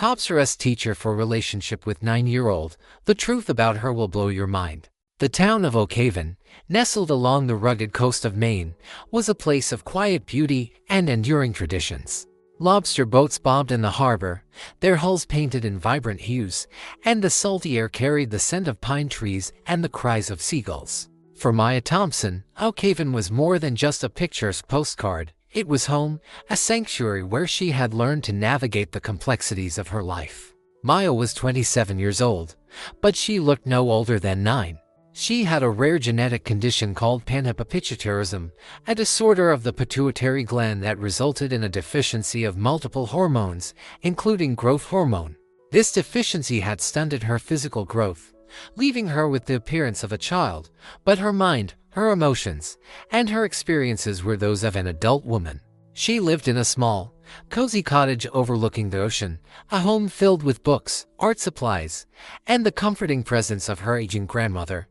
Copsera's teacher for relationship with 9-year-old. The truth about her will blow your mind. The town of Oakhaven, nestled along the rugged coast of Maine, was a place of quiet beauty and enduring traditions. Lobster boats bobbed in the harbor, their hulls painted in vibrant hues, and the salty air carried the scent of pine trees and the cries of seagulls. For Maya Thompson, Oakhaven was more than just a picturesque postcard. It was home, a sanctuary where she had learned to navigate the complexities of her life. Maya was 27 years old, but she looked no older than 9. She had a rare genetic condition called panhypopituitarism, a disorder of the pituitary gland that resulted in a deficiency of multiple hormones, including growth hormone. This deficiency had stunted her physical growth, leaving her with the appearance of a child, but her mind, her emotions, and her experiences were those of an adult woman. She lived in a small, cozy cottage overlooking the ocean, a home filled with books, art supplies, and the comforting presence of her aging grandmother,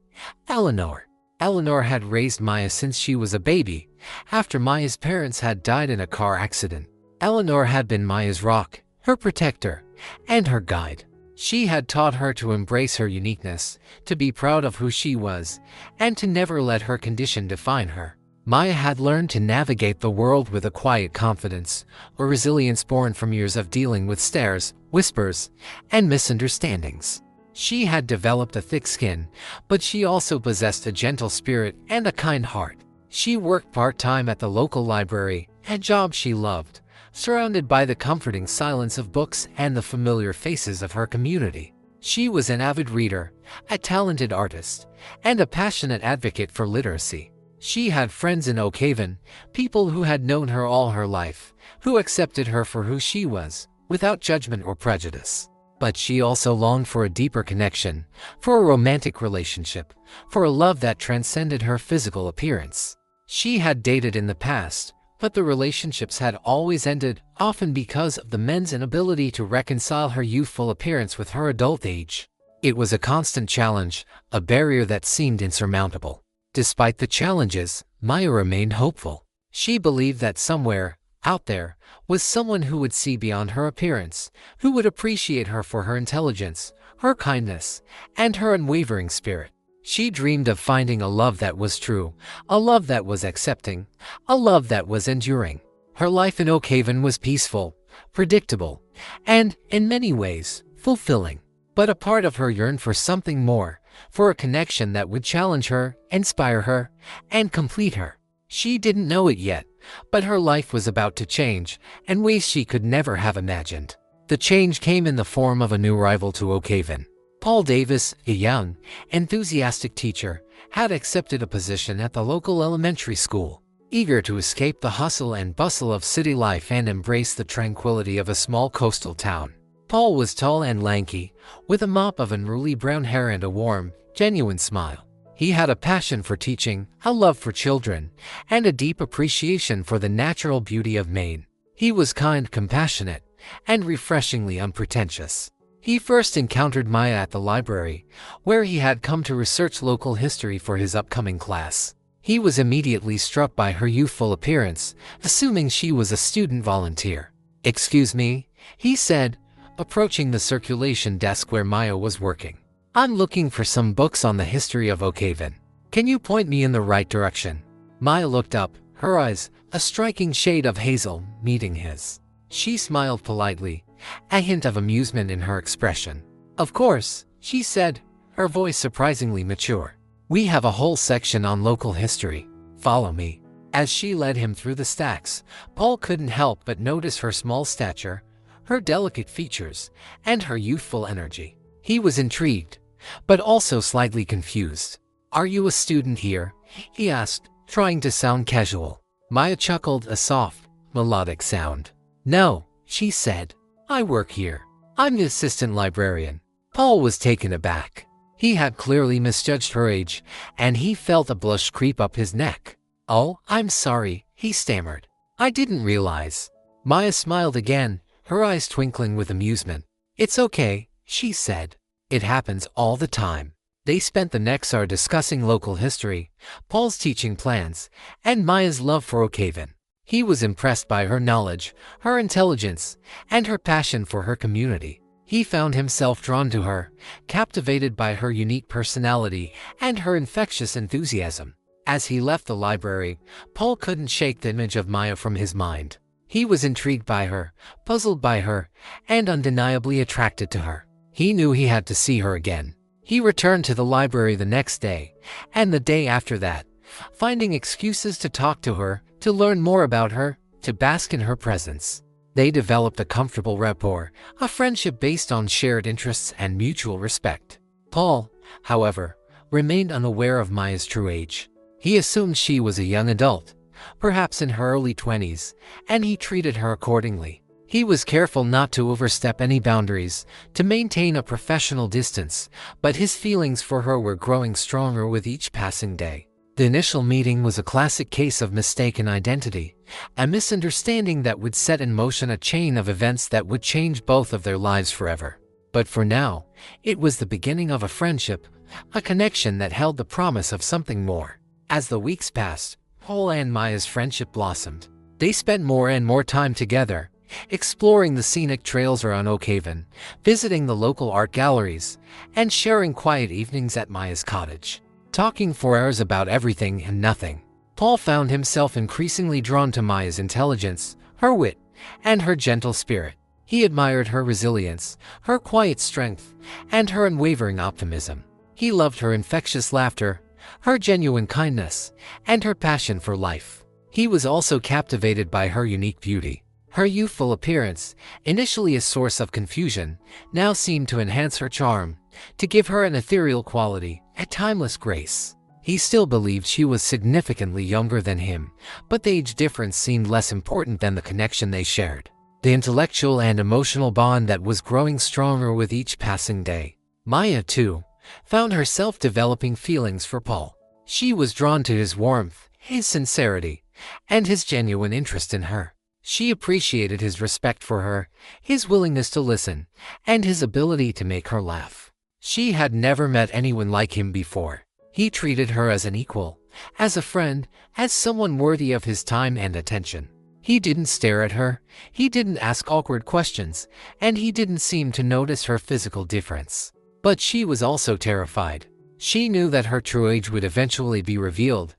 Eleanor. Eleanor had raised Maya since she was a baby, after Maya's parents had died in a car accident. Eleanor had been Maya's rock, her protector, and her guide. She had taught her to embrace her uniqueness, to be proud of who she was, and to never let her condition define her. Maya had learned to navigate the world with a quiet confidence, a resilience born from years of dealing with stares, whispers, and misunderstandings. She had developed a thick skin, but she also possessed a gentle spirit and a kind heart. She worked part-time at the local library, a job she loved, surrounded by the comforting silence of books and the familiar faces of her community. She was an avid reader, a talented artist, and a passionate advocate for literacy. She had friends in Oakhaven, people who had known her all her life, who accepted her for who she was, without judgment or prejudice. But she also longed for a deeper connection, for a romantic relationship, for a love that transcended her physical appearance. She had dated in the past, but the relationships had always ended, often because of the men's inability to reconcile her youthful appearance with her adult age. It was a constant challenge, a barrier that seemed insurmountable. Despite the challenges, Maya remained hopeful. She believed that somewhere, out there, was someone who would see beyond her appearance, who would appreciate her for her intelligence, her kindness, and her unwavering spirit. She dreamed of finding a love that was true, a love that was accepting, a love that was enduring. Her life in Oakhaven was peaceful, predictable, and, in many ways, fulfilling. But a part of her yearned for something more, for a connection that would challenge her, inspire her, and complete her. She didn't know it yet, but her life was about to change in ways she could never have imagined. The change came in the form of a new arrival to Oakhaven. Paul Davis, a young, enthusiastic teacher, had accepted a position at the local elementary school. Eager to escape the hustle and bustle of city life and embrace the tranquility of a small coastal town. Paul was tall and lanky, with a mop of unruly brown hair and a warm, genuine smile. He had a passion for teaching, a love for children, and a deep appreciation for the natural beauty of Maine. He was kind, compassionate, and refreshingly unpretentious. He first encountered Maya at the library, where he had come to research local history for his upcoming class. He was immediately struck by her youthful appearance, assuming she was a student volunteer. "Excuse me," he said, approaching the circulation desk where Maya was working. "I'm looking for some books on the history of Oakhaven. Can you point me in the right direction?" Maya looked up, her eyes, a striking shade of hazel, meeting his. She smiled politely, a hint of amusement in her expression. "Of course," she said, her voice surprisingly mature. "We have a whole section on local history. Follow me." As she led him through the stacks, Paul couldn't help but notice her small stature, her delicate features, and her youthful energy. He was intrigued, but also slightly confused. "Are you a student here?" he asked, trying to sound casual. Maya chuckled, a soft, melodic sound. "No," she said. "I work here. I'm the assistant librarian." Paul was taken aback. He had clearly misjudged her age, and he felt a blush creep up his neck. "Oh, I'm sorry," he stammered. "I didn't realize." Maya smiled again, her eyes twinkling with amusement. "It's okay," she said. "It happens all the time." They spent the next hour discussing local history, Paul's teaching plans, and Maya's love for Oakhaven. He was impressed by her knowledge, her intelligence, and her passion for her community. He found himself drawn to her, captivated by her unique personality and her infectious enthusiasm. As he left the library, Paul couldn't shake the image of Maya from his mind. He was intrigued by her, puzzled by her, and undeniably attracted to her. He knew he had to see her again. He returned to the library the next day, and the day after that, finding excuses to talk to her, to learn more about her, to bask in her presence. They developed a comfortable rapport, a friendship based on shared interests and mutual respect. Paul, however, remained unaware of Maya's true age. He assumed she was a young adult, perhaps in her early 20s, and he treated her accordingly. He was careful not to overstep any boundaries, to maintain a professional distance, but his feelings for her were growing stronger with each passing day. The initial meeting was a classic case of mistaken identity, a misunderstanding that would set in motion a chain of events that would change both of their lives forever. But for now, it was the beginning of a friendship, a connection that held the promise of something more. As the weeks passed, Paul and Maya's friendship blossomed. They spent more and more time together, exploring the scenic trails around Oakhaven, visiting the local art galleries, and sharing quiet evenings at Maya's cottage. Talking for hours about everything and nothing, Paul found himself increasingly drawn to Maya's intelligence, her wit, and her gentle spirit. He admired her resilience, her quiet strength, and her unwavering optimism. He loved her infectious laughter, her genuine kindness, and her passion for life. He was also captivated by her unique beauty. Her youthful appearance, initially a source of confusion, now seemed to enhance her charm, to give her an ethereal quality, a timeless grace. He still believed she was significantly younger than him, but the age difference seemed less important than the connection they shared, the intellectual and emotional bond that was growing stronger with each passing day. Maya, too, found herself developing feelings for Paul. She was drawn to his warmth, his sincerity, and his genuine interest in her. She appreciated his respect for her, his willingness to listen, and his ability to make her laugh. She had never met anyone like him before. He treated her as an equal, as a friend, as someone worthy of his time and attention. He didn't stare at her, he didn't ask awkward questions, and he didn't seem to notice her physical difference. But she was also terrified. She knew that her true age would eventually be revealed,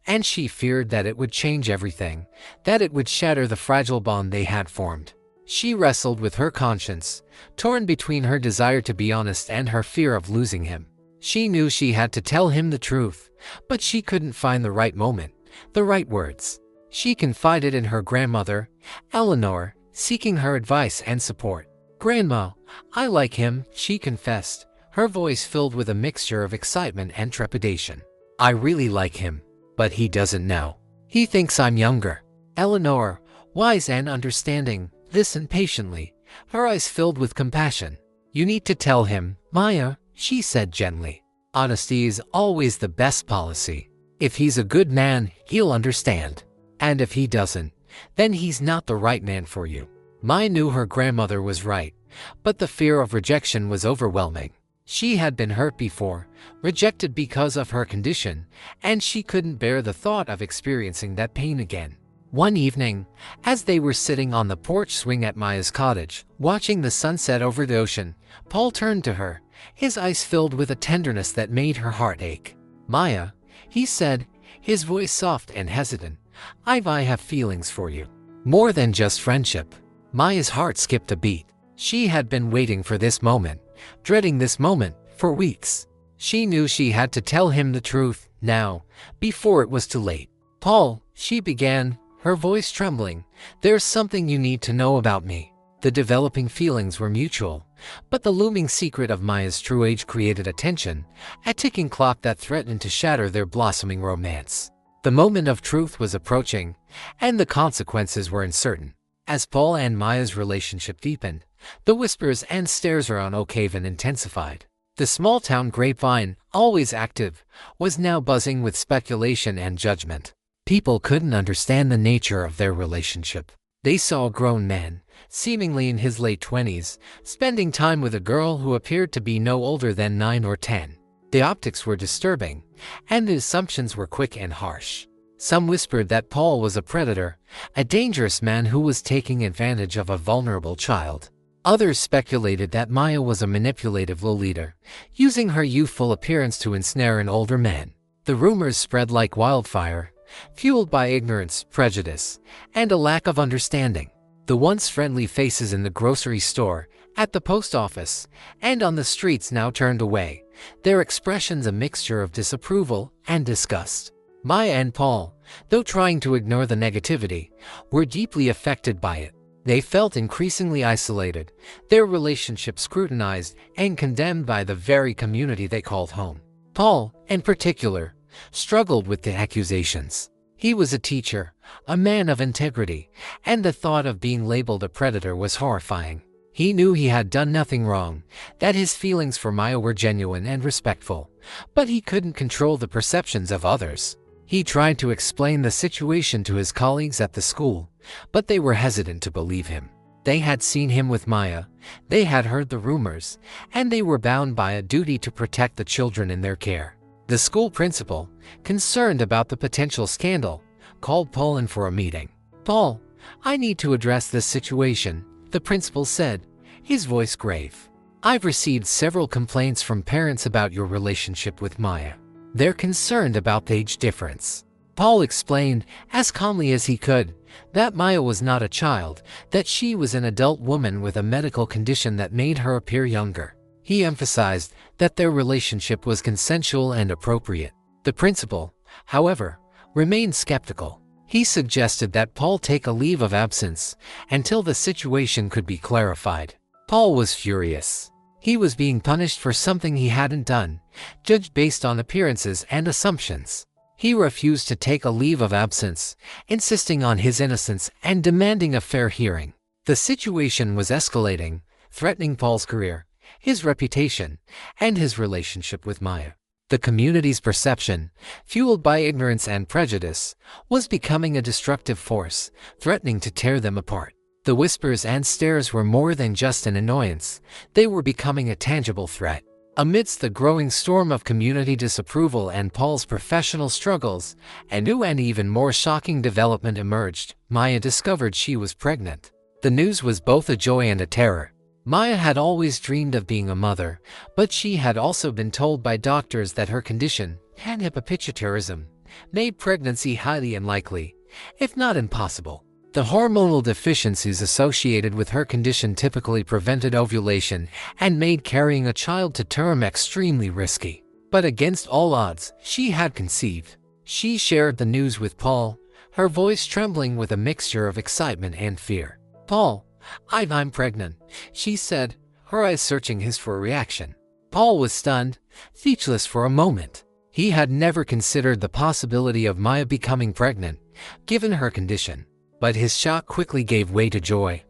and she feared that it would change everything, that it would shatter the fragile bond they had formed. She wrestled with her conscience, torn between her desire to be honest and her fear of losing him. She knew she had to tell him the truth, but she couldn't find the right moment, the right words. She confided in her grandmother, Eleanor, seeking her advice and support. "Grandma, I like him," she confessed, her voice filled with a mixture of excitement and trepidation. "I really like him, but he doesn't know. He thinks I'm younger." Eleanor, wise and understanding, listened patiently, her eyes filled with compassion. "You need to tell him, Maya," she said gently. "Honesty is always the best policy. If he's a good man, he'll understand. And if he doesn't, then he's not the right man for you." Maya knew her grandmother was right, but the fear of rejection was overwhelming. She had been hurt before, rejected because of her condition, and she couldn't bear the thought of experiencing that pain again. One evening, as they were sitting on the porch swing at Maya's cottage, watching the sunset over the ocean, Paul turned to her, his eyes filled with a tenderness that made her heart ache. "Maya," he said, his voice soft and hesitant, I have feelings for you. More than just friendship." Maya's heart skipped a beat. She had been waiting for this moment, dreading this moment, for weeks. She knew she had to tell him the truth, now, before it was too late. "Paul," she began, her voice trembling, "there's something you need to know about me." The developing feelings were mutual, but the looming secret of Maya's true age created a tension, a ticking clock that threatened to shatter their blossoming romance. The moment of truth was approaching, and the consequences were uncertain. As Paul and Maya's relationship deepened, the whispers and stares around Oakhaven intensified. The small-town grapevine, always active, was now buzzing with speculation and judgment. People couldn't understand the nature of their relationship. They saw a grown man, seemingly in his late 20s, spending time with a girl who appeared to be no older than 9 or 10. The optics were disturbing, and the assumptions were quick and harsh. Some whispered that Paul was a predator, a dangerous man who was taking advantage of a vulnerable child. Others speculated that Maya was a manipulative Lolita, using her youthful appearance to ensnare an older man. The rumors spread like wildfire, fueled by ignorance, prejudice, and a lack of understanding. The once friendly faces in the grocery store, at the post office, and on the streets now turned away, their expressions a mixture of disapproval and disgust. Maya and Paul, though trying to ignore the negativity, were deeply affected by it. They felt increasingly isolated, their relationship scrutinized and condemned by the very community they called home. Paul, in particular, struggled with the accusations. He was a teacher, a man of integrity, and the thought of being labeled a predator was horrifying. He knew he had done nothing wrong, that his feelings for Maya were genuine and respectful, but he couldn't control the perceptions of others. He tried to explain the situation to his colleagues at the school, but they were hesitant to believe him. They had seen him with Maya, they had heard the rumors, and they were bound by a duty to protect the children in their care. The school principal, concerned about the potential scandal, called Paul in for a meeting. "Paul, I need to address this situation," the principal said, his voice grave. "I've received several complaints from parents about your relationship with Maya. They're concerned about the age difference." Paul explained, as calmly as he could, that Maya was not a child, that she was an adult woman with a medical condition that made her appear younger. He emphasized that their relationship was consensual and appropriate. The principal, however, remained skeptical. He suggested that Paul take a leave of absence until the situation could be clarified. Paul was furious. He was being punished for something he hadn't done, judged based on appearances and assumptions. He refused to take a leave of absence, insisting on his innocence and demanding a fair hearing. The situation was escalating, threatening Paul's career, his reputation, and his relationship with Maya. The community's perception, fueled by ignorance and prejudice, was becoming a destructive force, threatening to tear them apart. The whispers and stares were more than just an annoyance, they were becoming a tangible threat. Amidst the growing storm of community disapproval and Paul's professional struggles, a new and even more shocking development emerged. Maya discovered she was pregnant. The news was both a joy and a terror. Maya had always dreamed of being a mother, but she had also been told by doctors that her condition, and hypopituitarism, made pregnancy highly unlikely, if not impossible. The hormonal deficiencies associated with her condition typically prevented ovulation and made carrying a child to term extremely risky. But against all odds, she had conceived. She shared the news with Paul, her voice trembling with a mixture of excitement and fear. "Paul, I'm pregnant," she said, her eyes searching his for a reaction. Paul was stunned, speechless for a moment. He had never considered the possibility of Maya becoming pregnant, given her condition. But his shock quickly gave way to joy,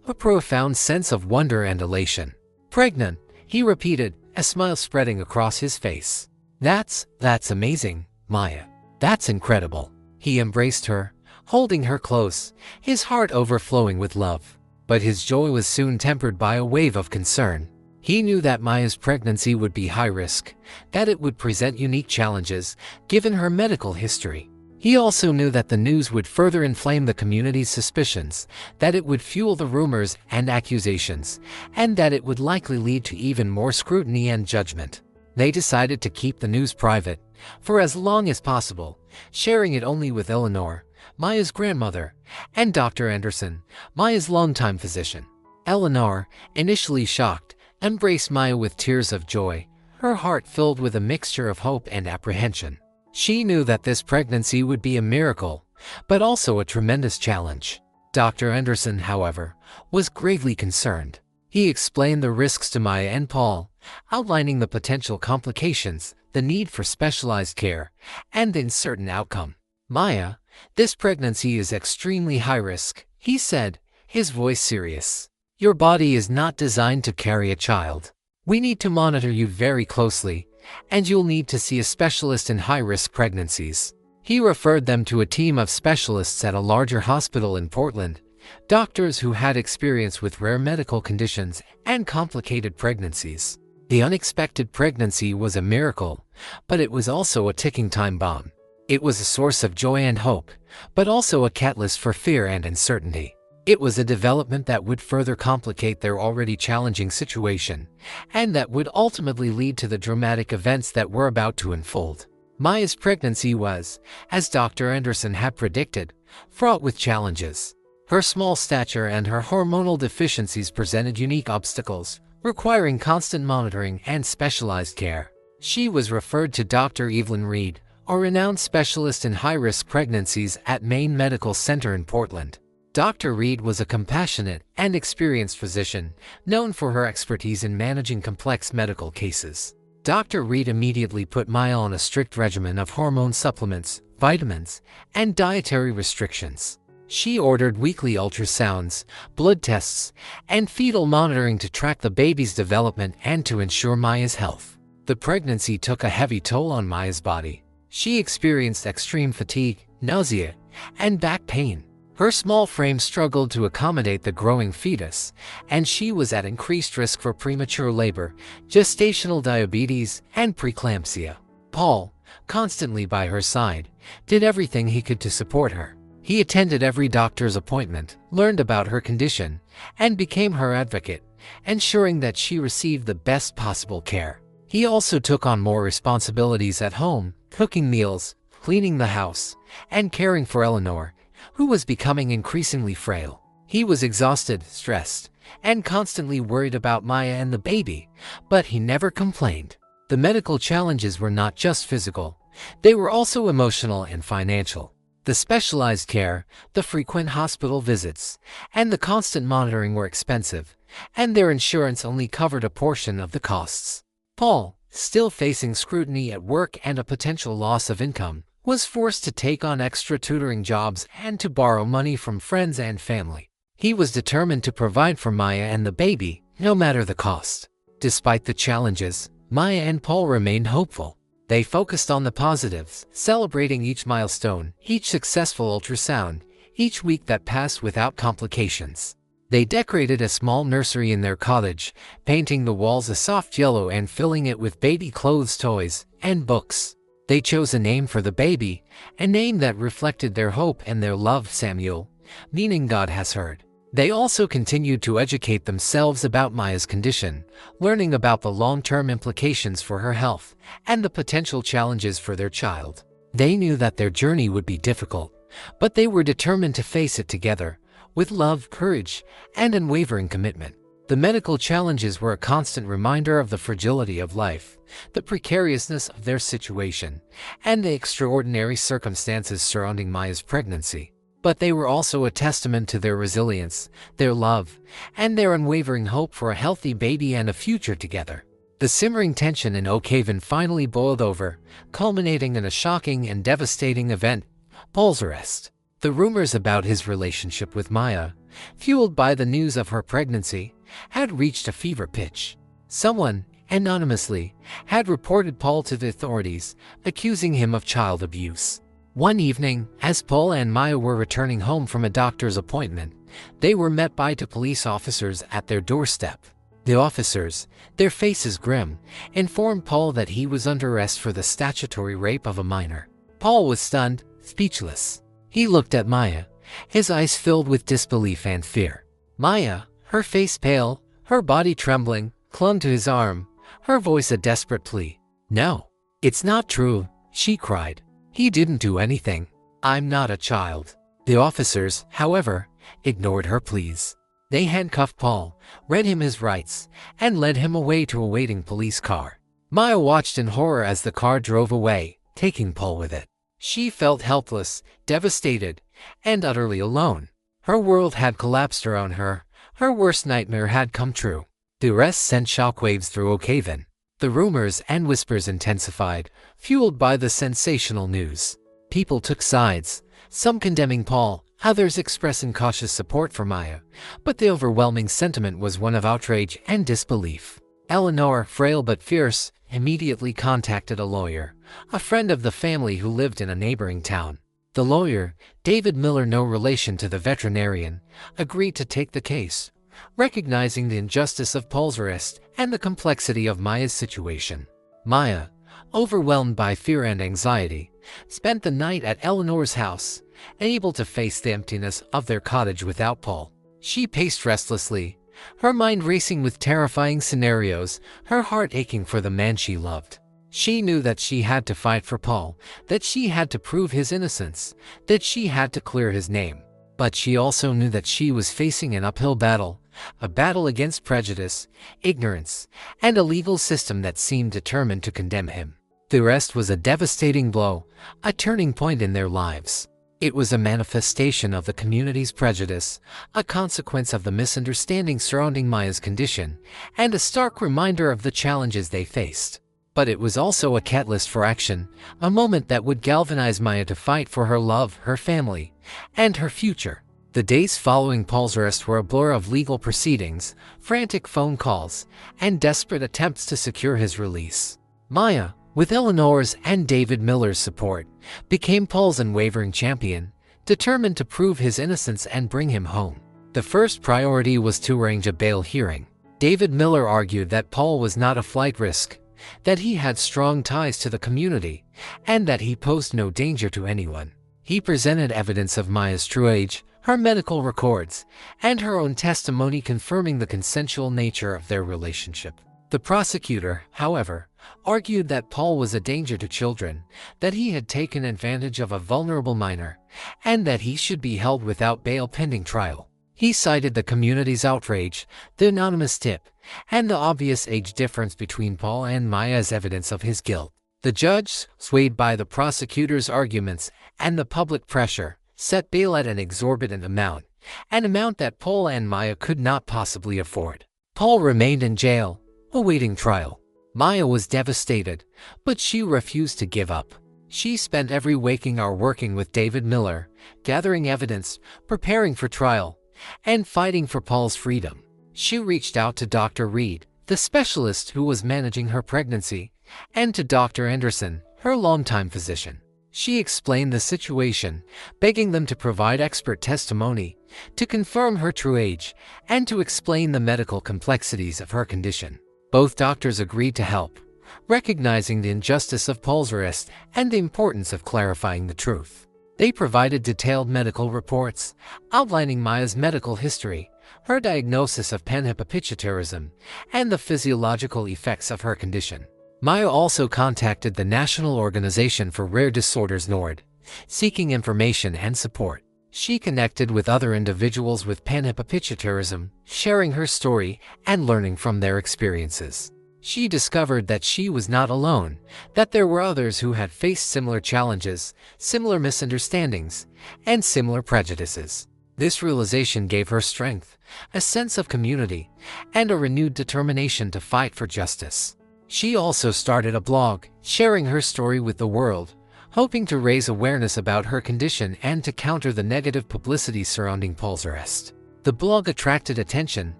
a profound sense of wonder and elation. "Pregnant," he repeated, a smile spreading across his face. That's amazing, Maya. That's incredible." He embraced her, holding her close, his heart overflowing with love. But his joy was soon tempered by a wave of concern. He knew that Maya's pregnancy would be high risk, that it would present unique challenges, given her medical history. He also knew that the news would further inflame the community's suspicions, that it would fuel the rumors and accusations, and that it would likely lead to even more scrutiny and judgment. They decided to keep the news private, for as long as possible, sharing it only with Eleanor, Maya's grandmother, and Dr. Anderson, Maya's longtime physician. Eleanor, initially shocked, embraced Maya with tears of joy, her heart filled with a mixture of hope and apprehension. She knew that this pregnancy would be a miracle, but also a tremendous challenge. Dr. Anderson, however, was gravely concerned. He explained the risks to Maya and Paul, outlining the potential complications, the need for specialized care, and the uncertain outcome. "Maya, this pregnancy is extremely high risk," he said, his voice serious. "Your body is not designed to carry a child. We need to monitor you very closely, and you'll need to see a specialist in high-risk pregnancies." He referred them to a team of specialists at a larger hospital in Portland, doctors who had experience with rare medical conditions and complicated pregnancies. The unexpected pregnancy was a miracle, but it was also a ticking time bomb. It was a source of joy and hope, but also a catalyst for fear and uncertainty. It was a development that would further complicate their already challenging situation, and that would ultimately lead to the dramatic events that were about to unfold. Maya's pregnancy was, as Dr. Anderson had predicted, fraught with challenges. Her small stature and her hormonal deficiencies presented unique obstacles, requiring constant monitoring and specialized care. She was referred to Dr. Evelyn Reed, a renowned specialist in high-risk pregnancies at Maine Medical Center in Portland. Dr. Reed was a compassionate and experienced physician, known for her expertise in managing complex medical cases. Dr. Reed immediately put Maya on a strict regimen of hormone supplements, vitamins, and dietary restrictions. She ordered weekly ultrasounds, blood tests, and fetal monitoring to track the baby's development and to ensure Maya's health. The pregnancy took a heavy toll on Maya's body. She experienced extreme fatigue, nausea, and back pain. Her small frame struggled to accommodate the growing fetus, and she was at increased risk for premature labor, gestational diabetes, and preeclampsia. Paul, constantly by her side, did everything he could to support her. He attended every doctor's appointment, learned about her condition, and became her advocate, ensuring that she received the best possible care. He also took on more responsibilities at home, cooking meals, cleaning the house, and caring for Eleanor, who was becoming increasingly frail. He was exhausted, stressed, and constantly worried about Maya and the baby, but he never complained. The medical challenges were not just physical, they were also emotional and financial. The specialized care, the frequent hospital visits, and the constant monitoring were expensive, and their insurance only covered a portion of the costs. Paul, still facing scrutiny at work and a potential loss of income, was forced to take on extra tutoring jobs and to borrow money from friends and family. He was determined to provide for Maya and the baby, no matter the cost. Despite the challenges, Maya and Paul remained hopeful. They focused on the positives, celebrating each milestone, each successful ultrasound, each week that passed without complications. They decorated a small nursery in their cottage, painting the walls a soft yellow and filling it with baby clothes, toys, and books. They chose a name for the baby, a name that reflected their hope and their love, Samuel, meaning God has heard. They also continued to educate themselves about Maya's condition, learning about the long-term implications for her health and the potential challenges for their child. They knew that their journey would be difficult, but they were determined to face it together, with love, courage, and unwavering commitment. The medical challenges were a constant reminder of the fragility of life, the precariousness of their situation, and the extraordinary circumstances surrounding Maya's pregnancy. But they were also a testament to their resilience, their love, and their unwavering hope for a healthy baby and a future together. The simmering tension in Oak Haven finally boiled over, culminating in a shocking and devastating event: Paul's arrest. The rumors about his relationship with Maya, fueled by the news of her pregnancy, had reached a fever pitch. Someone, anonymously, had reported Paul to the authorities, accusing him of child abuse. One evening, as Paul and Maya were returning home from a doctor's appointment, they were met by two police officers at their doorstep. The officers, their faces grim, informed Paul that he was under arrest for the statutory rape of a minor. Paul was stunned, speechless. He looked at Maya, his eyes filled with disbelief and fear. Maya, her face pale, her body trembling, clung to his arm, her voice a desperate plea. "No, it's not true," she cried. "He didn't do anything. I'm not a child." The officers, however, ignored her pleas. They handcuffed Paul, read him his rights, and led him away to a waiting police car. Maya watched in horror as the car drove away, taking Paul with it. She felt helpless, devastated, and utterly alone. Her world had collapsed around her. Her worst nightmare had come true. The arrest sent shockwaves through Oak Haven. The rumors and whispers intensified, fueled by the sensational news. People took sides, some condemning Paul, others expressing cautious support for Maya, but the overwhelming sentiment was one of outrage and disbelief. Eleanor, frail but fierce, immediately contacted a lawyer, a friend of the family who lived in a neighboring town. The lawyer, David Miller, no relation to the veterinarian, agreed to take the case, recognizing the injustice of Paul's arrest and the complexity of Maya's situation. Maya, overwhelmed by fear and anxiety, spent the night at Eleanor's house, unable to face the emptiness of their cottage without Paul. She paced restlessly, her mind racing with terrifying scenarios, her heart aching for the man she loved. She knew that she had to fight for Paul, that she had to prove his innocence, that she had to clear his name. But she also knew that she was facing an uphill battle, a battle against prejudice, ignorance, and a legal system that seemed determined to condemn him. The arrest was a devastating blow, a turning point in their lives. It was a manifestation of the community's prejudice, a consequence of the misunderstanding surrounding Maya's condition, and a stark reminder of the challenges they faced. But it was also a catalyst for action, a moment that would galvanize Maya to fight for her love, her family, and her future. The days following Paul's arrest were a blur of legal proceedings, frantic phone calls, and desperate attempts to secure his release. Maya, with Eleanor's and David Miller's support, became Paul's unwavering champion, determined to prove his innocence and bring him home. The first priority was to arrange a bail hearing. David Miller argued that Paul was not a flight risk, that he had strong ties to the community, and that he posed no danger to anyone. He presented evidence of Maya's true age, her medical records, and her own testimony confirming the consensual nature of their relationship. The prosecutor, however, argued that Paul was a danger to children, that he had taken advantage of a vulnerable minor, and that he should be held without bail pending trial. He cited the community's outrage, the anonymous tip, and the obvious age difference between Paul and Maya as evidence of his guilt. The judge, swayed by the prosecutor's arguments and the public pressure, set bail at an exorbitant amount, an amount that Paul and Maya could not possibly afford. Paul remained in jail, awaiting trial. Maya was devastated, but she refused to give up. She spent every waking hour working with David Miller, gathering evidence, preparing for trial, and fighting for Paul's freedom. She reached out to Dr. Reed, the specialist who was managing her pregnancy, and to Dr. Anderson, her longtime physician. She explained the situation, begging them to provide expert testimony, to confirm her true age, and to explain the medical complexities of her condition. Both doctors agreed to help, recognizing the injustice of Paul's arrest and the importance of clarifying the truth. They provided detailed medical reports, outlining Maya's medical history, her diagnosis of panhypopituitarism, and the physiological effects of her condition. Maya also contacted the National Organization for Rare Disorders (NORD), seeking information and support. She connected with other individuals with panhypopituitarism, sharing her story and learning from their experiences. She discovered that she was not alone, that there were others who had faced similar challenges, similar misunderstandings, and similar prejudices. This realization gave her strength, a sense of community, and a renewed determination to fight for justice. She also started a blog, sharing her story with the world, hoping to raise awareness about her condition and to counter the negative publicity surrounding Paul's arrest. The blog attracted attention,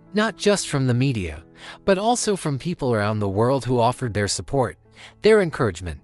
not just from the media, but also from people around the world who offered their support, their encouragement,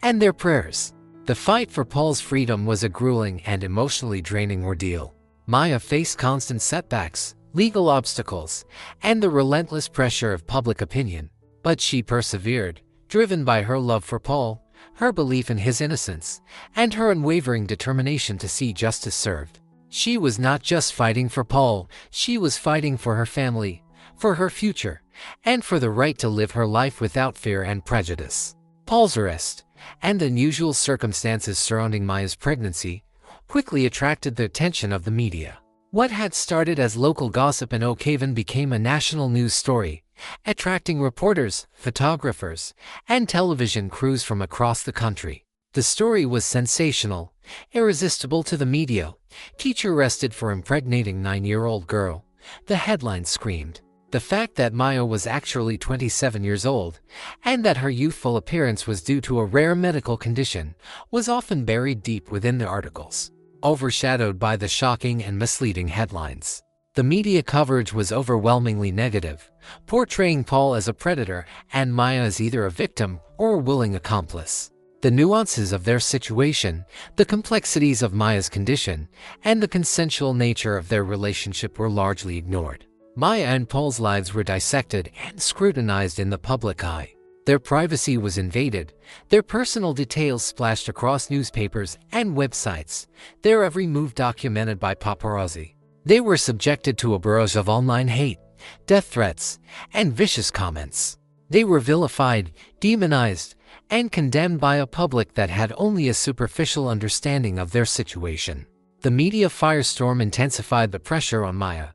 and their prayers. The fight for Paul's freedom was a grueling and emotionally draining ordeal. Maya faced constant setbacks, legal obstacles, and the relentless pressure of public opinion. But she persevered, driven by her love for Paul, her belief in his innocence, and her unwavering determination to see justice served. She was not just fighting for Paul, she was fighting for her family, for her future, and for the right to live her life without fear and prejudice. Paul's arrest, and the unusual circumstances surrounding Maya's pregnancy, quickly attracted the attention of the media. What had started as local gossip in Oak Haven became a national news story, attracting reporters, photographers, and television crews from across the country. The story was sensational, irresistible to the media. Teacher arrested for impregnating 9-year-old girl, the headline screamed. The fact that Maya was actually 27 years old, and that her youthful appearance was due to a rare medical condition, was often buried deep within the articles, overshadowed by the shocking and misleading headlines. The media coverage was overwhelmingly negative, portraying Paul as a predator and Maya as either a victim or a willing accomplice. The nuances of their situation, the complexities of Maya's condition, and the consensual nature of their relationship were largely ignored. Maya and Paul's lives were dissected and scrutinized in the public eye. Their privacy was invaded, their personal details splashed across newspapers and websites, their every move documented by paparazzi. They were subjected to a barrage of online hate, death threats, and vicious comments. They were vilified, demonized, and condemned by a public that had only a superficial understanding of their situation. The media firestorm intensified the pressure on Maya,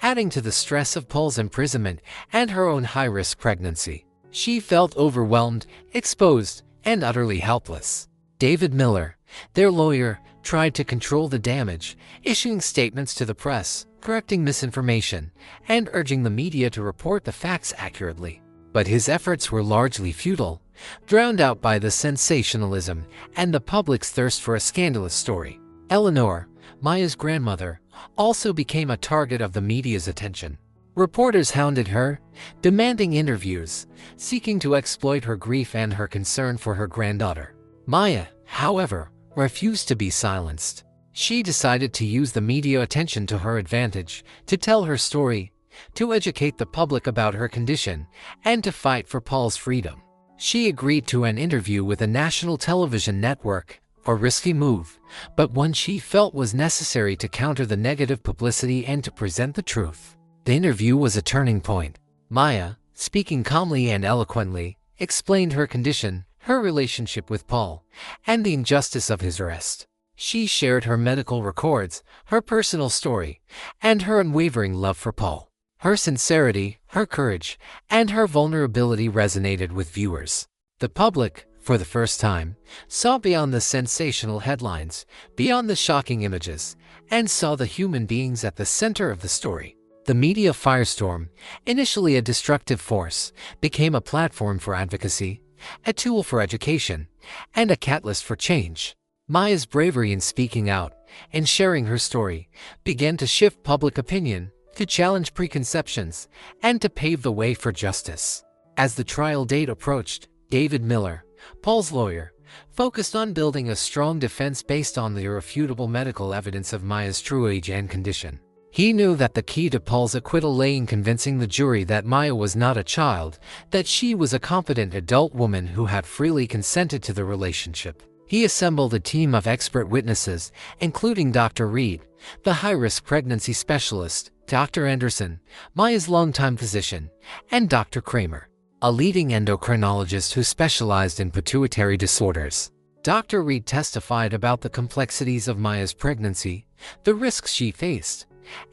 adding to the stress of Paul's imprisonment and her own high-risk pregnancy. She felt overwhelmed, exposed, and utterly helpless. David Miller, their lawyer, tried to control the damage, issuing statements to the press, correcting misinformation, and urging the media to report the facts accurately. But his efforts were largely futile, drowned out by the sensationalism and the public's thirst for a scandalous story. Eleanor, Maya's grandmother, also became a target of the media's attention. Reporters hounded her, demanding interviews, seeking to exploit her grief and her concern for her granddaughter. Maya, however, refused to be silenced. She decided to use the media attention to her advantage, to tell her story, to educate the public about her condition, and to fight for Paul's freedom. She agreed to an interview with a national television network, a risky move, but one she felt was necessary to counter the negative publicity and to present the truth. The interview was a turning point. Maya, speaking calmly and eloquently, explained her condition, her relationship with Paul, and the injustice of his arrest. She shared her medical records, her personal story, and her unwavering love for Paul. Her sincerity, her courage, and her vulnerability resonated with viewers. The public, for the first time, saw beyond the sensational headlines, beyond the shocking images, and saw the human beings at the center of the story. The media firestorm, initially a destructive force, became a platform for advocacy, a tool for education, and a catalyst for change. Maya's bravery in speaking out and sharing her story began to shift public opinion, to challenge preconceptions, and to pave the way for justice. As the trial date approached, David Miller, Paul's lawyer, focused on building a strong defense based on the irrefutable medical evidence of Maya's true age and condition. He knew that the key to Paul's acquittal lay in convincing the jury that Maya was not a child, that she was a competent adult woman who had freely consented to the relationship. He assembled a team of expert witnesses, including Dr. Reed, the high-risk pregnancy specialist, Dr. Anderson, Maya's longtime physician, and Dr. Kramer, a leading endocrinologist who specialized in pituitary disorders. Dr. Reed testified about the complexities of Maya's pregnancy, the risks she faced,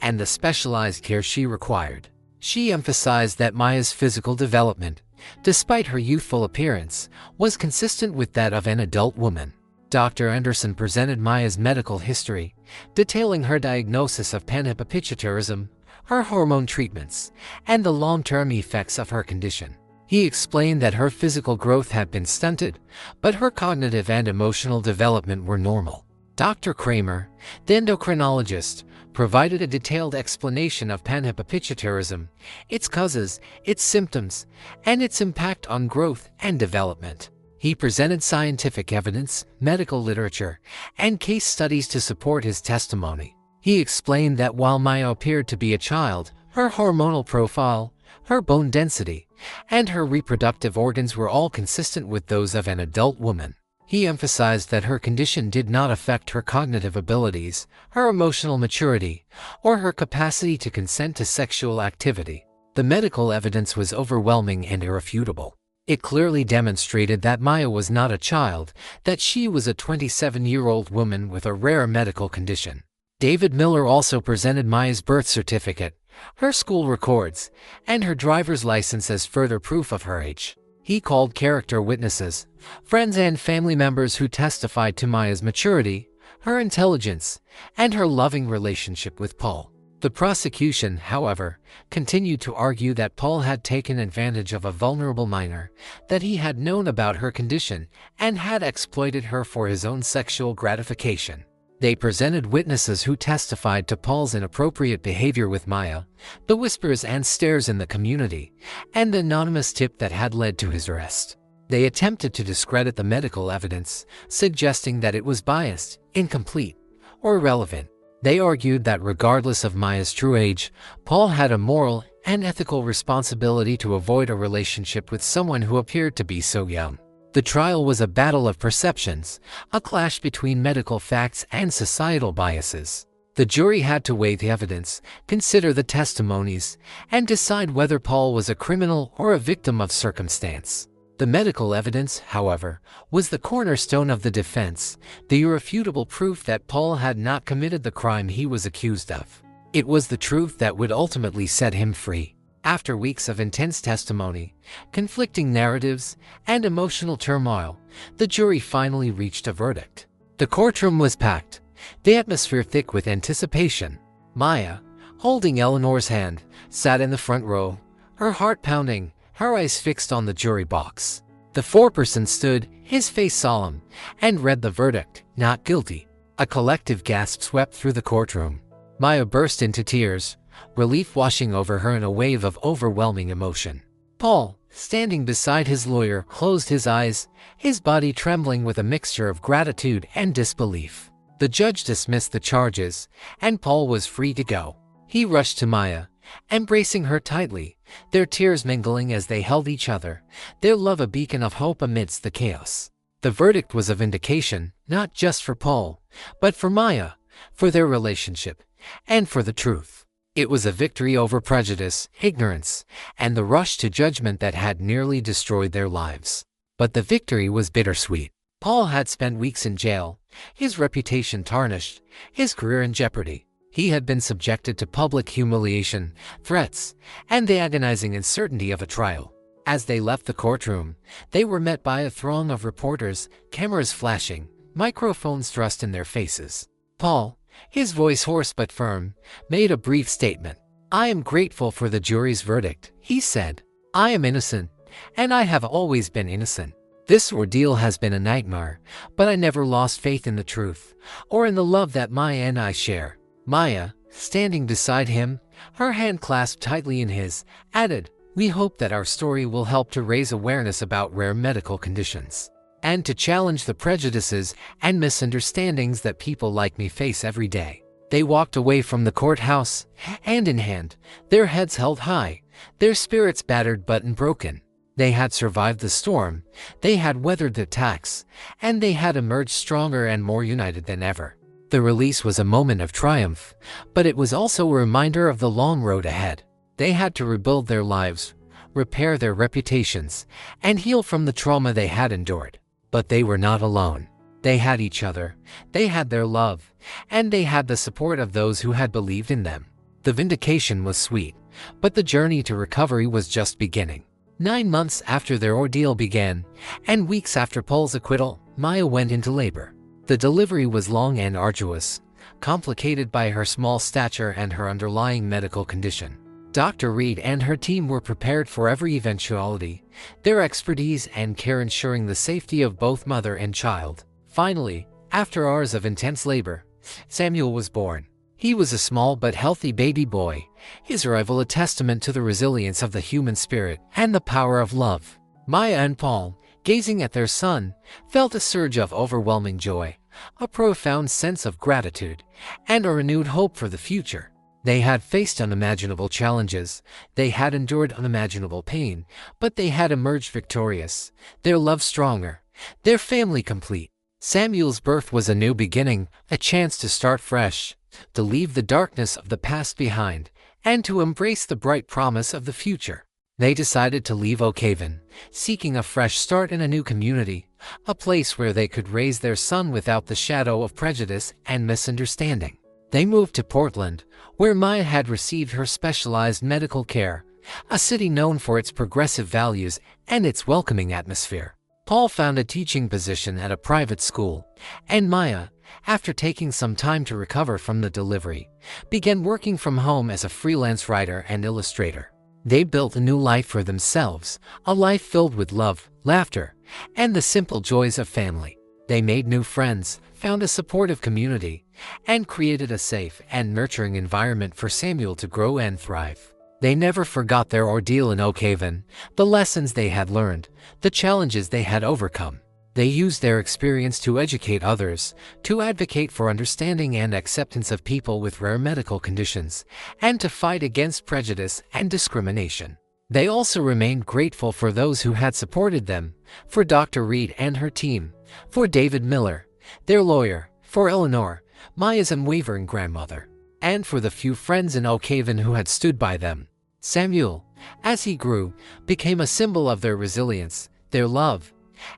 and the specialized care she required. She emphasized that Maya's physical development, despite her youthful appearance, was consistent with that of an adult woman. Dr. Anderson presented Maya's medical history, detailing her diagnosis of panhypopituitarism, her hormone treatments, and the long-term effects of her condition. He explained that her physical growth had been stunted, but her cognitive and emotional development were normal. Dr. Kramer, the endocrinologist, provided a detailed explanation of panhypopituitarism, its causes, its symptoms, and its impact on growth and development. He presented scientific evidence, medical literature, and case studies to support his testimony. He explained that while Maya appeared to be a child, her hormonal profile, her bone density, and her reproductive organs were all consistent with those of an adult woman. He emphasized that her condition did not affect her cognitive abilities, her emotional maturity, or her capacity to consent to sexual activity. The medical evidence was overwhelming and irrefutable. It clearly demonstrated that Maya was not a child, that she was a 27-year-old woman with a rare medical condition. David Miller also presented Maya's birth certificate, her school records, and her driver's license as further proof of her age. He called character witnesses, friends and family members who testified to Maya's maturity, her intelligence, and her loving relationship with Paul. The prosecution, however, continued to argue that Paul had taken advantage of a vulnerable minor, that he had known about her condition, and had exploited her for his own sexual gratification. They presented witnesses who testified to Paul's inappropriate behavior with Maya, the whispers and stares in the community, and the anonymous tip that had led to his arrest. They attempted to discredit the medical evidence, suggesting that it was biased, incomplete, or irrelevant. They argued that regardless of Maya's true age, Paul had a moral, an ethical responsibility to avoid a relationship with someone who appeared to be so young. The trial was a battle of perceptions, a clash between medical facts and societal biases. The jury had to weigh the evidence, consider the testimonies, and decide whether Paul was a criminal or a victim of circumstance. The medical evidence, however, was the cornerstone of the defense, the irrefutable proof that Paul had not committed the crime he was accused of. It was the truth that would ultimately set him free. After weeks of intense testimony, conflicting narratives, and emotional turmoil, the jury finally reached a verdict. The courtroom was packed, the atmosphere thick with anticipation. Maya, holding Eleanor's hand, sat in the front row, her heart pounding, her eyes fixed on the jury box. The foreperson stood, his face solemn, and read the verdict, not guilty. A collective gasp swept through the courtroom. Maya burst into tears, relief washing over her in a wave of overwhelming emotion. Paul, standing beside his lawyer, closed his eyes, his body trembling with a mixture of gratitude and disbelief. The judge dismissed the charges, and Paul was free to go. He rushed to Maya, embracing her tightly, their tears mingling as they held each other, their love a beacon of hope amidst the chaos. The verdict was a vindication, not just for Paul, but for Maya, for their relationship, and for the truth. It was a victory over prejudice, ignorance, and the rush to judgment that had nearly destroyed their lives. But the victory was bittersweet. Paul had spent weeks in jail, his reputation tarnished, his career in jeopardy. He had been subjected to public humiliation, threats, and the agonizing uncertainty of a trial. As they left the courtroom, they were met by a throng of reporters, cameras flashing, microphones thrust in their faces. Paul, his voice hoarse but firm, made a brief statement. "I am grateful for the jury's verdict," he said. "I am innocent, and I have always been innocent. This ordeal has been a nightmare, but I never lost faith in the truth, or in the love that Maya and I share." Maya, standing beside him, her hand clasped tightly in his, added, "We hope that our story will help to raise awareness about rare medical conditions, and to challenge the prejudices and misunderstandings that people like me face every day." They walked away from the courthouse, hand in hand, their heads held high, their spirits battered but unbroken. They had survived the storm, they had weathered the attacks, and they had emerged stronger and more united than ever. The release was a moment of triumph, but it was also a reminder of the long road ahead. They had to rebuild their lives, repair their reputations, and heal from the trauma they had endured. But they were not alone. They had each other, they had their love, and they had the support of those who had believed in them. The vindication was sweet, but the journey to recovery was just beginning. 9 months after their ordeal began, and weeks after Paul's acquittal, Maya went into labor. The delivery was long and arduous, complicated by her small stature and her underlying medical condition. Dr. Reed and her team were prepared for every eventuality, their expertise and care ensuring the safety of both mother and child. Finally, after hours of intense labor, Samuel was born. He was a small but healthy baby boy, his arrival a testament to the resilience of the human spirit and the power of love. Maya and Paul, gazing at their son, felt a surge of overwhelming joy, a profound sense of gratitude, and a renewed hope for the future. They had faced unimaginable challenges, they had endured unimaginable pain, but they had emerged victorious, their love stronger, their family complete. Samuel's birth was a new beginning, a chance to start fresh, to leave the darkness of the past behind, and to embrace the bright promise of the future. They decided to leave Oakhaven, seeking a fresh start in a new community, a place where they could raise their son without the shadow of prejudice and misunderstanding. They moved to Portland, where Maya had received her specialized medical care, a city known for its progressive values and its welcoming atmosphere. Paul found a teaching position at a private school, and Maya, after taking some time to recover from the delivery, began working from home as a freelance writer and illustrator. They built a new life for themselves, a life filled with love, laughter, and the simple joys of family. They made new friends, found a supportive community, and created a safe and nurturing environment for Samuel to grow and thrive. They never forgot their ordeal in Oakhaven, the lessons they had learned, the challenges they had overcome. They used their experience to educate others, to advocate for understanding and acceptance of people with rare medical conditions, and to fight against prejudice and discrimination. They also remained grateful for those who had supported them, for Dr. Reed and her team, for David Miller, their lawyer, for Eleanor, Maya's unwavering grandmother, and for the few friends in Oak Haven who had stood by them. Samuel, as he grew, became a symbol of their resilience, their love,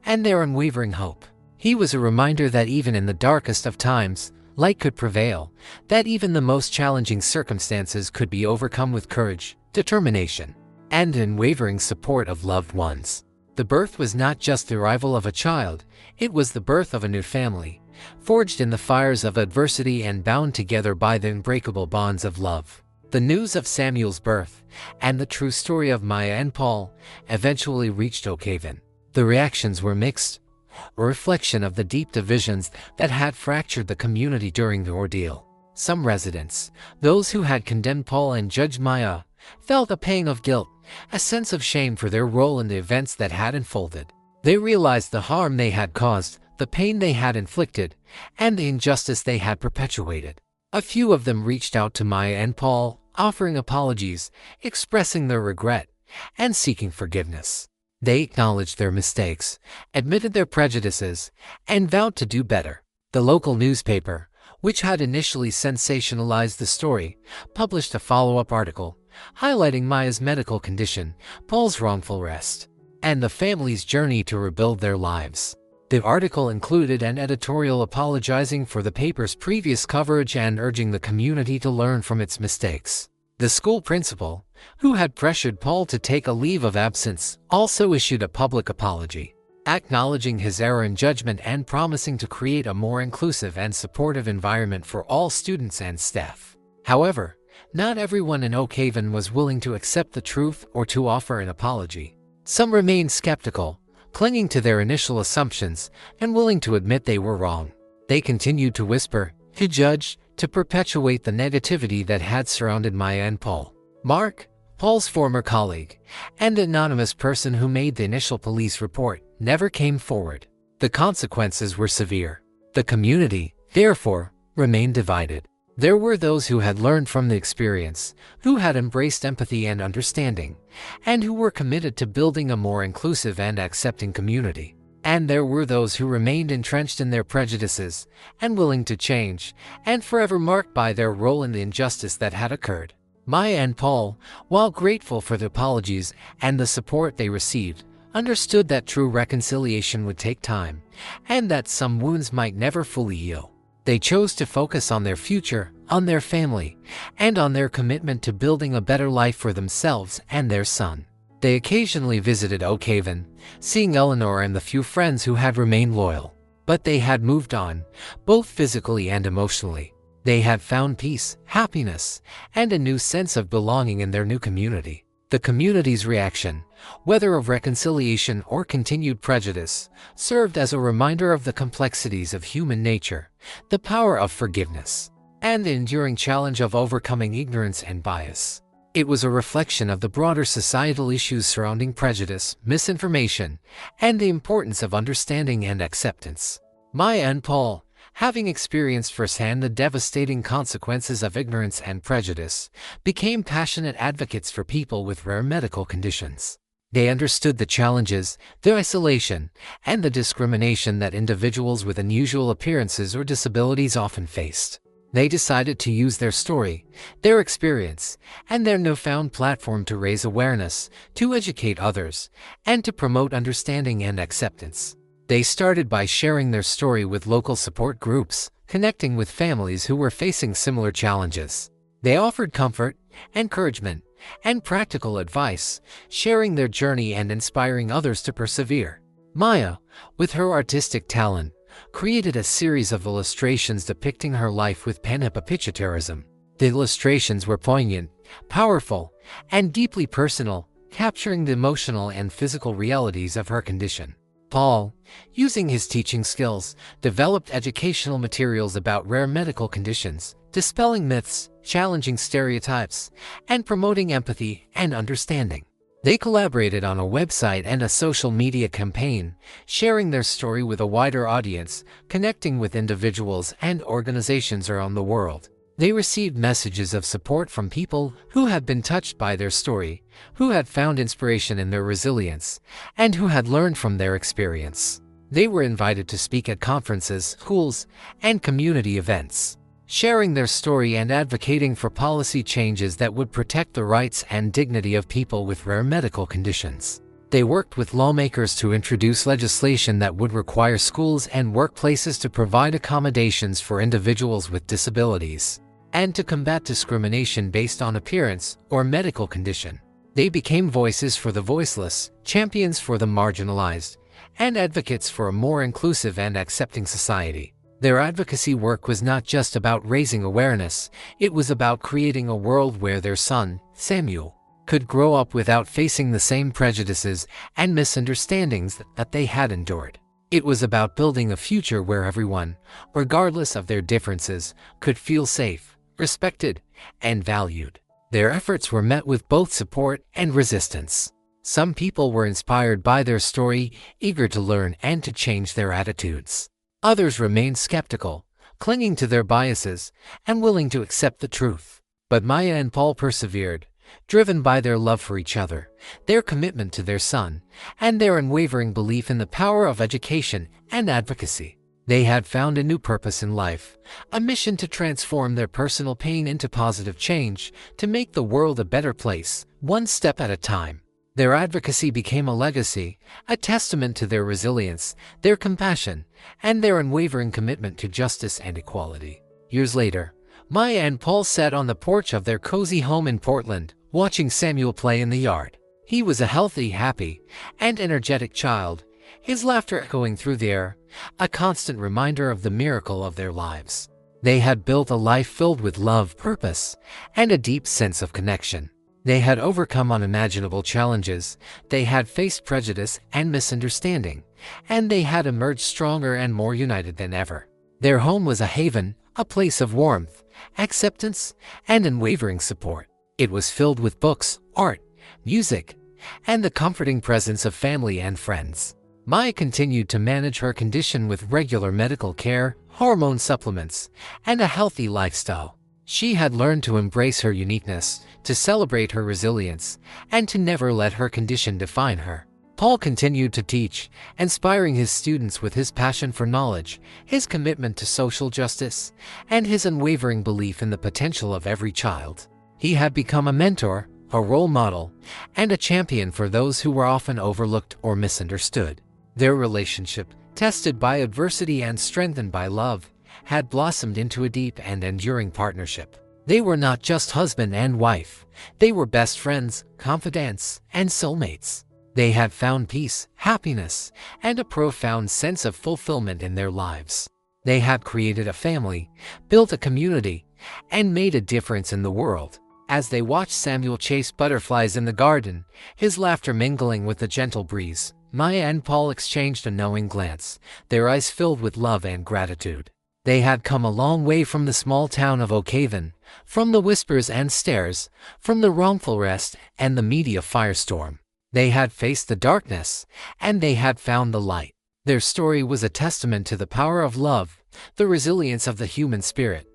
and their unwavering hope. He was a reminder that even in the darkest of times, light could prevail, that even the most challenging circumstances could be overcome with courage, determination, and unwavering support of loved ones. The birth was not just the arrival of a child, it was the birth of a new family, forged in the fires of adversity and bound together by the unbreakable bonds of love. The news of Samuel's birth, and the true story of Maya and Paul, eventually reached Oak Haven. The reactions were mixed, a reflection of the deep divisions that had fractured the community during the ordeal. Some residents, those who had condemned Paul and judged Maya, felt a pang of guilt, a sense of shame for their role in the events that had unfolded. They realized the harm they had caused, the pain they had inflicted, and the injustice they had perpetuated. A few of them reached out to Maya and Paul, offering apologies, expressing their regret, and seeking forgiveness. They acknowledged their mistakes, admitted their prejudices, and vowed to do better. The local newspaper, which had initially sensationalized the story, published a follow-up article, highlighting Maya's medical condition, Paul's wrongful arrest, and the family's journey to rebuild their lives. The article included an editorial apologizing for the paper's previous coverage and urging the community to learn from its mistakes. The school principal, who had pressured Paul to take a leave of absence, also issued a public apology, acknowledging his error in judgment and promising to create a more inclusive and supportive environment for all students and staff. However, not everyone in Oak Haven was willing to accept the truth or to offer an apology. Some remained skeptical, clinging to their initial assumptions and willing to admit they were wrong. They continued to whisper, to judge, to perpetuate the negativity that had surrounded Maya and Paul. Mark, Paul's former colleague, and the anonymous person who made the initial police report, never came forward. The consequences were severe. The community, therefore, remained divided. There were those who had learned from the experience, who had embraced empathy and understanding, and who were committed to building a more inclusive and accepting community. And there were those who remained entrenched in their prejudices, and willing to change, and forever marked by their role in the injustice that had occurred. Maya and Paul, while grateful for the apologies and the support they received, understood that true reconciliation would take time, and that some wounds might never fully heal. They chose to focus on their future, on their family, and on their commitment to building a better life for themselves and their son. They occasionally visited Oak Haven, seeing Eleanor and the few friends who had remained loyal. But they had moved on, both physically and emotionally. They had found peace, happiness, and a new sense of belonging in their new community. The community's reaction, whether of reconciliation or continued prejudice, served as a reminder of the complexities of human nature, the power of forgiveness, and the enduring challenge of overcoming ignorance and bias. It was a reflection of the broader societal issues surrounding prejudice, misinformation, and the importance of understanding and acceptance. Maya and Paul, having experienced firsthand the devastating consequences of ignorance and prejudice, became passionate advocates for people with rare medical conditions. They understood the challenges, the isolation, and the discrimination that individuals with unusual appearances or disabilities often faced. They decided to use their story, their experience, and their newfound platform to raise awareness, to educate others, and to promote understanding and acceptance. They started by sharing their story with local support groups, connecting with families who were facing similar challenges. They offered comfort, encouragement, and practical advice, sharing their journey and inspiring others to persevere. Maya, with her artistic talent, created a series of illustrations depicting her life with panhypopituitarism. The illustrations were poignant, powerful, and deeply personal, capturing the emotional and physical realities of her condition. Paul, using his teaching skills, developed educational materials about rare medical conditions, dispelling myths, challenging stereotypes, and promoting empathy and understanding. They collaborated on a website and a social media campaign, sharing their story with a wider audience, connecting with individuals and organizations around the world. They received messages of support from people who had been touched by their story, who had found inspiration in their resilience, and who had learned from their experience. They were invited to speak at conferences, schools, and community events, sharing their story and advocating for policy changes that would protect the rights and dignity of people with rare medical conditions. They worked with lawmakers to introduce legislation that would require schools and workplaces to provide accommodations for individuals with disabilities, and to combat discrimination based on appearance or medical condition. They became voices for the voiceless, champions for the marginalized, and advocates for a more inclusive and accepting society. Their advocacy work was not just about raising awareness, it was about creating a world where their son, Samuel, could grow up without facing the same prejudices and misunderstandings that they had endured. It was about building a future where everyone, regardless of their differences, could feel safe, respected, and valued. Their efforts were met with both support and resistance. Some people were inspired by their story, eager to learn and to change their attitudes. Others remained skeptical, clinging to their biases and willing to accept the truth. But Maya and Paul persevered, driven by their love for each other, their commitment to their son, and their unwavering belief in the power of education and advocacy. They had found a new purpose in life, a mission to transform their personal pain into positive change, to make the world a better place, one step at a time. Their advocacy became a legacy, a testament to their resilience, their compassion, and their unwavering commitment to justice and equality. Years later, Maya and Paul sat on the porch of their cozy home in Portland, watching Samuel play in the yard. He was a healthy, happy, and energetic child, his laughter echoing through the air, a constant reminder of the miracle of their lives. They had built a life filled with love, purpose, and a deep sense of connection. They had overcome unimaginable challenges, they had faced prejudice and misunderstanding, and they had emerged stronger and more united than ever. Their home was a haven, a place of warmth, acceptance, and unwavering support. It was filled with books, art, music, and the comforting presence of family and friends. Maya continued to manage her condition with regular medical care, hormone supplements, and a healthy lifestyle. She had learned to embrace her uniqueness, to celebrate her resilience, and to never let her condition define her. Paul continued to teach, inspiring his students with his passion for knowledge, his commitment to social justice, and his unwavering belief in the potential of every child. He had become a mentor, a role model, and a champion for those who were often overlooked or misunderstood. Their relationship, tested by adversity and strengthened by love, had blossomed into a deep and enduring partnership. They were not just husband and wife, they were best friends, confidants, and soulmates. They had found peace, happiness, and a profound sense of fulfillment in their lives. They had created a family, built a community, and made a difference in the world. As they watched Samuel chase butterflies in the garden, his laughter mingling with the gentle breeze, Maya and Paul exchanged a knowing glance, their eyes filled with love and gratitude. They had come a long way from the small town of Oakhaven, from the whispers and stares, from the wrongful arrest and the media firestorm. They had faced the darkness, and they had found the light. Their story was a testament to the power of love, the resilience of the human spirit,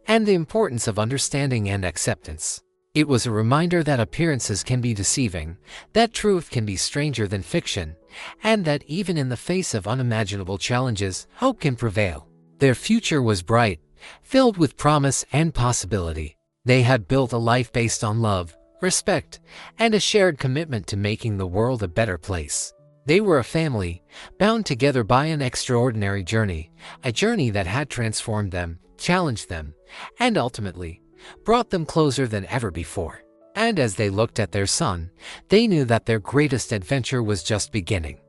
and the importance of understanding and acceptance. It was a reminder that appearances can be deceiving, that truth can be stranger than fiction, and that even in the face of unimaginable challenges, hope can prevail. Their future was bright, filled with promise and possibility. They had built a life based on love, respect, and a shared commitment to making the world a better place. They were a family, bound together by an extraordinary journey, a journey that had transformed them, challenged them, and ultimately brought them closer than ever before. And as they looked at their son, they knew that their greatest adventure was just beginning.